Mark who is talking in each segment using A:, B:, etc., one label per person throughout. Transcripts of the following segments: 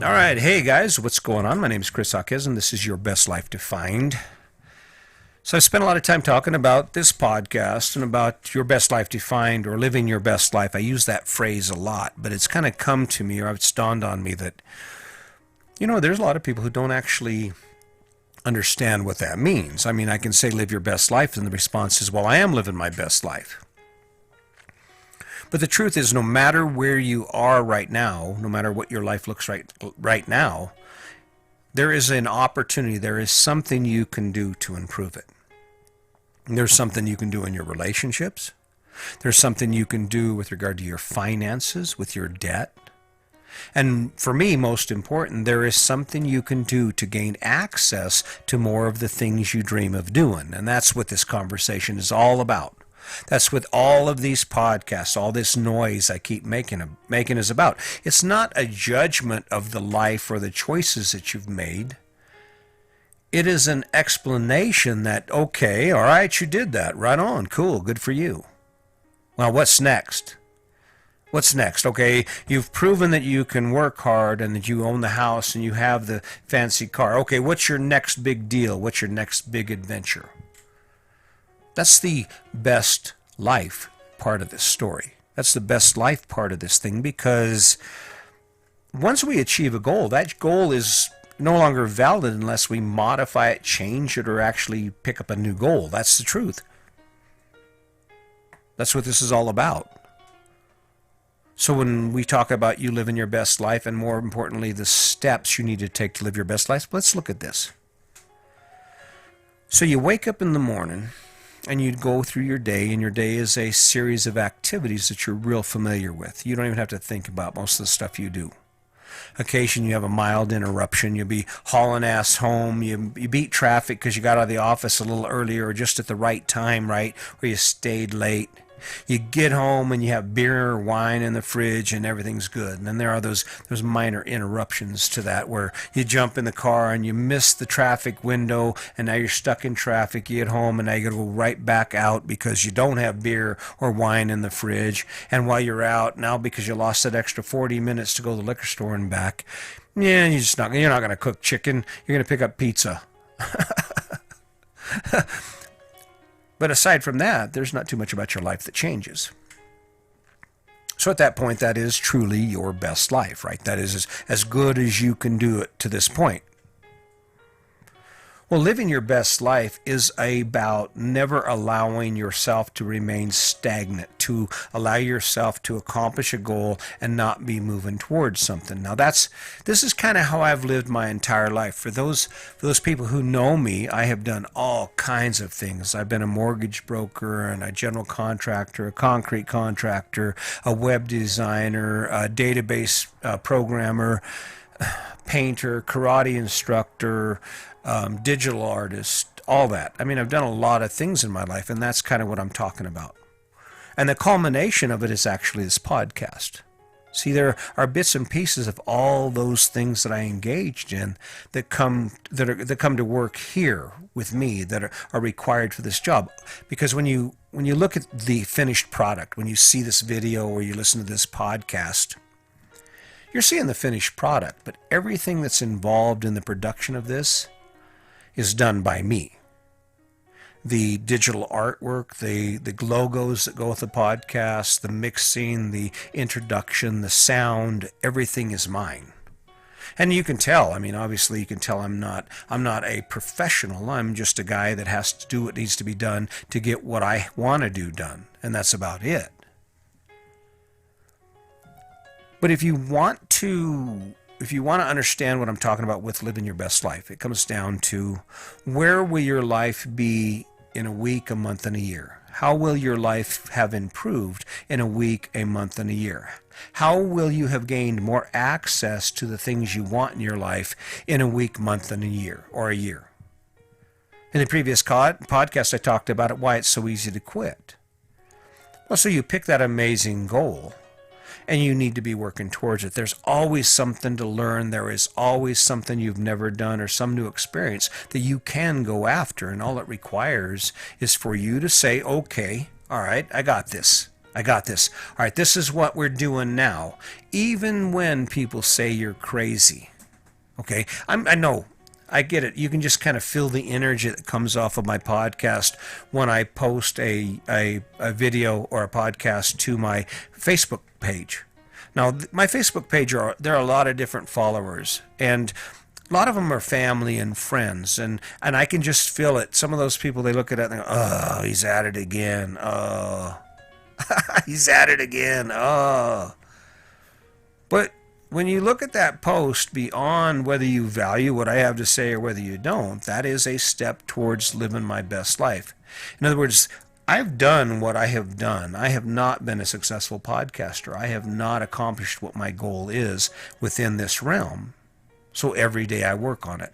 A: All right, hey guys, what's going on? My name is Chris Hawkes, and this is Your Best Life Defined. So I spent a lot of time talking about this podcast and about your best life defined or living your best life. I use that phrase a lot, but it's kind of come to me, or it's dawned on me that, there's a lot of people who don't actually understand what that means. I mean, I can say live your best life, and the response is, well, I am living my best life. But the truth is, no matter where you are right now, no matter what your life looks right now, there is an opportunity, there is something you can do to improve it. There's something you can do in your relationships. There's something you can do with regard to your finances, with your debt. And for me, most important, there is something you can do to gain access to more of the things you dream of doing. And that's what this conversation is all about. That's what all of these podcasts, all this noise I keep making is about. It's not a judgment of the life or the choices that you've made. It is an explanation that, okay, all right, you did that. Right on. Cool. Good for you. Well, what's next? What's next? Okay, you've proven that you can work hard and that you own the house and you have the fancy car. Okay, what's your next big deal? What's your next big adventure? That's the best life part of this story. That's the best life part of this thing, because once we achieve a goal, that goal is no longer valid unless we modify it, change it, or actually pick up a new goal. That's the truth. That's what this is all about. So when we talk about you living your best life, and more importantly, the steps you need to take to live your best life, let's look at this. So you wake up in the morning, and you'd go through your day, and your day is a series of activities that you're real familiar with. You don't even have to think about most of the stuff you do. Occasionally you have a mild interruption. You'll be hauling ass home. You beat traffic because you got out of the office a little earlier or just at the right time, right? Or you stayed late. You get home and you have beer or wine in the fridge and everything's good. And then there are those minor interruptions to that where you jump in the car and you miss the traffic window and now you're stuck in traffic. You get home and now you got to go right back out because you don't have beer or wine in the fridge. And while you're out now, because you lost that extra 40 minutes to go to the liquor store and back, you're not going to cook chicken. You're going to pick up pizza. But aside from that, there's not too much about your life that changes. So at that point, that is truly your best life, right? That is as good as you can do it to this point. Well, living your best life is about never allowing yourself to remain stagnant, to allow yourself to accomplish a goal and not be moving towards something. Now this is kind of how I've lived my entire life. For those people who know me, I have done all kinds of things. I've been a mortgage broker and a general contractor, a concrete contractor, a web designer, a database programmer, painter, karate instructor, digital artist, all that. I mean, I've done a lot of things in my life, and that's kind of what I'm talking about. And the culmination of it is actually this podcast. See, there are bits and pieces of all those things that I engaged in that come to work here with me, that are required for this job. Because when you look at the finished product, when you see this video or you listen to this podcast, you're seeing the finished product, but everything that's involved in the production of this is done by me. The digital artwork, the logos that go with the podcast, the mixing, the introduction, the sound, everything is mine. And you can tell, I mean, obviously you can tell I'm not a professional. I'm just a guy that has to do what needs to be done to get what I want to do done. And that's about it. But if you want to understand what I'm talking about with living your best life, it comes down to, where will your life be in a week, a month, and a year? How will your life have improved in a week, a month, and a year? How will you have gained more access to the things you want in your life in a week, month, and a year, or a year? In the previous podcast, I talked about why it's so easy to quit. Well, so you pick that amazing goal, and you need to be working towards it. There's always something to learn. There is always something you've never done or some new experience that you can go after. And all it requires is for you to say, okay, all right, I got this. I got this. All right, this is what we're doing now. Even when people say you're crazy. Okay, I know. I get it. You can just kind of feel the energy that comes off of my podcast when I post a video or a podcast to my Facebook page. Now, my Facebook page, there are a lot of different followers, and a lot of them are family and friends, and I can just feel it. Some of those people, they look at it and they go, oh, he's at it again. Oh, he's at it again. Oh. But when you look at that post, beyond whether you value what I have to say or whether you don't, that is a step towards living my best life. In other words, I've done what I have done. I have not been a successful podcaster. I have not accomplished what my goal is within this realm. So every day I work on it.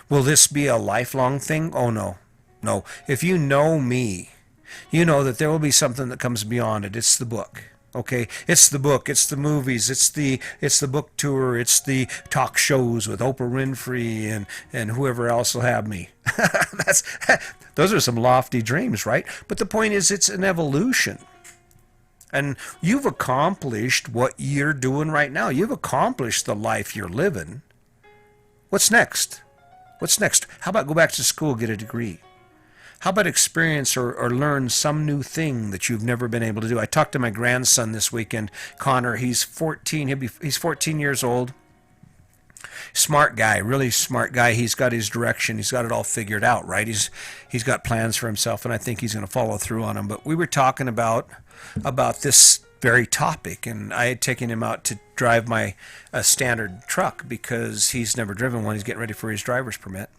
A: Will this be a lifelong thing? Oh, no. No. If you know me, you know that there will be something that comes beyond it. It's the book. Okay, it's the book, it's the movies, it's the book tour, it's the talk shows with Oprah Winfrey and whoever else will have me. Those are some lofty dreams, right? But the point is, it's an evolution. And you've accomplished what you're doing right now. You've accomplished the life you're living. What's next? What's next? How about go back to school, get a degree? How about experience or learn some new thing that you've never been able to do? I talked to my grandson this weekend, Connor. He's 14. He's 14 years old. Smart guy, really smart guy. He's got his direction. He's got it all figured out, right? He's got plans for himself, and I think he's going to follow through on them. But we were talking about this very topic, and I had taken him out to drive a standard truck because he's never driven one. He's getting ready for his driver's permit.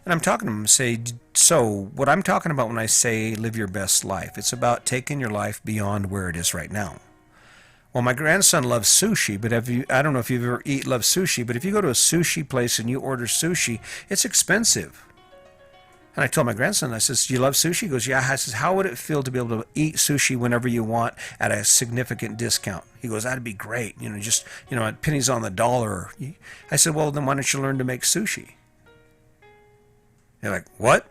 A: And I'm talking to him and say, so what I'm talking about when I say live your best life, it's about taking your life beyond where it is right now. Well, my grandson loves sushi, but I don't know if you've ever loved sushi, but if you go to a sushi place and you order sushi, it's expensive. And I told my grandson, I says, do you love sushi? He goes, yeah. I says, how would it feel to be able to eat sushi whenever you want at a significant discount? He goes, that'd be great. At pennies on the dollar. I said, well, then why don't you learn to make sushi? They're like, what?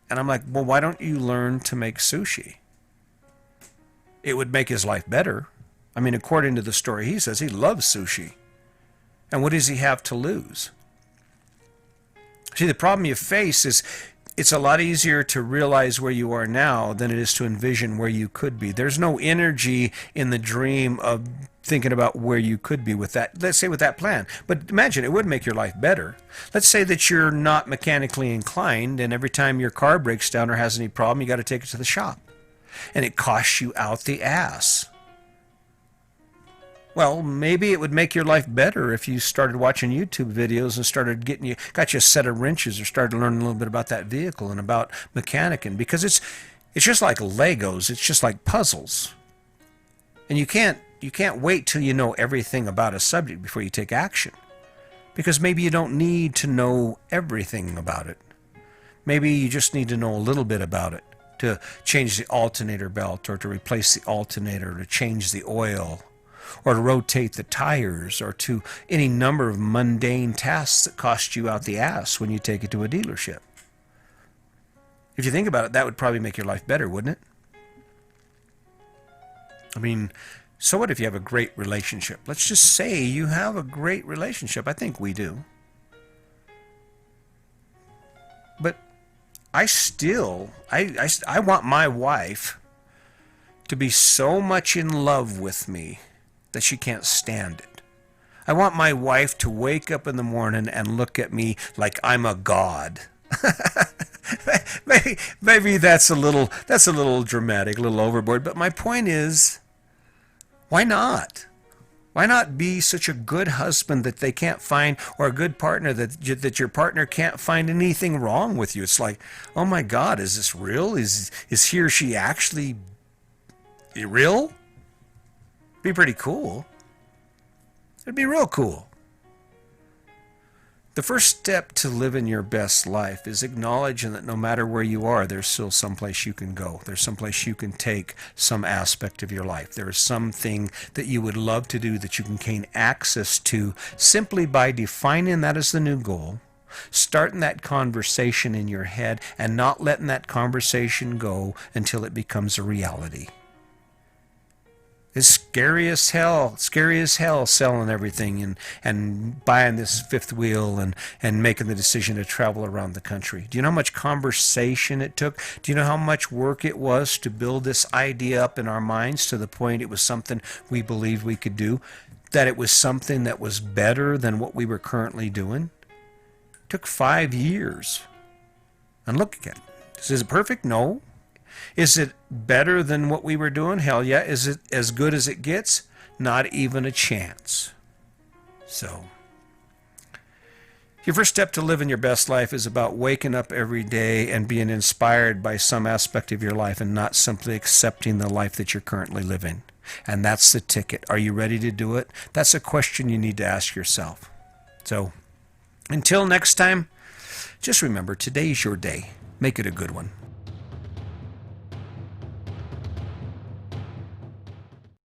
A: And I'm like, well, why don't you learn to make sushi? It would make his life better. I mean, according to the story, he says he loves sushi. And what does he have to lose? See, the problem you face is it's a lot easier to realize where you are now than it is to envision where you could be. There's no energy in the dream of thinking about where you could be with that, let's say with that plan. But imagine it would make your life better. Let's say that you're not mechanically inclined, and every time your car breaks down or has any problem, you got to take it to the shop. And it costs you out the ass. Well, maybe it would make your life better if you started watching YouTube videos and got you a set of wrenches or started learning a little bit about that vehicle and about mechanicking, because it's just like Legos. It's just like puzzles. And you can't wait till you know everything about a subject before you take action, because maybe you don't need to know everything about it. Maybe you just need to know a little bit about it to change the alternator belt, or to replace the alternator, to change the oil, or to rotate the tires, or to any number of mundane tasks that cost you out the ass when you take it to a dealership. If you think about it, that would probably make your life better, wouldn't it? I mean, so what if you have a great relationship? Let's just say you have a great relationship. I think we do. But I want my wife to be so much in love with me that she can't stand it. I want my wife to wake up in the morning and look at me like I'm a god. maybe that's a little dramatic, a little overboard, but my point is, why not? Why not be such a good husband that they can't find, or a good partner that your partner can't find anything wrong with you? It's like, oh my God, is this real? Is he or she actually real? Be pretty cool. It'd be real cool. The first step to living your best life is acknowledging that no matter where you are, there's still someplace you can go. There's someplace you can take some aspect of your life. There is something that you would love to do that you can gain access to simply by defining that as the new goal, starting that conversation in your head, and not letting that conversation go until it becomes a reality. It's scary as hell selling everything and buying this fifth wheel and making the decision to travel around the country. Do you know how much conversation it took? Do you know how much work it was to build this idea up in our minds to the point it was something we believed we could do? That it was something that was better than what we were currently doing? It took 5 years. And look at it. Is it perfect? No. Is it better than what we were doing? Hell yeah. Is it as good as it gets? Not even a chance. So, your first step to living your best life is about waking up every day and being inspired by some aspect of your life and not simply accepting the life that you're currently living. And that's the ticket. Are you ready to do it? That's a question you need to ask yourself. So, until next time, just remember, today's your day. Make it a good one.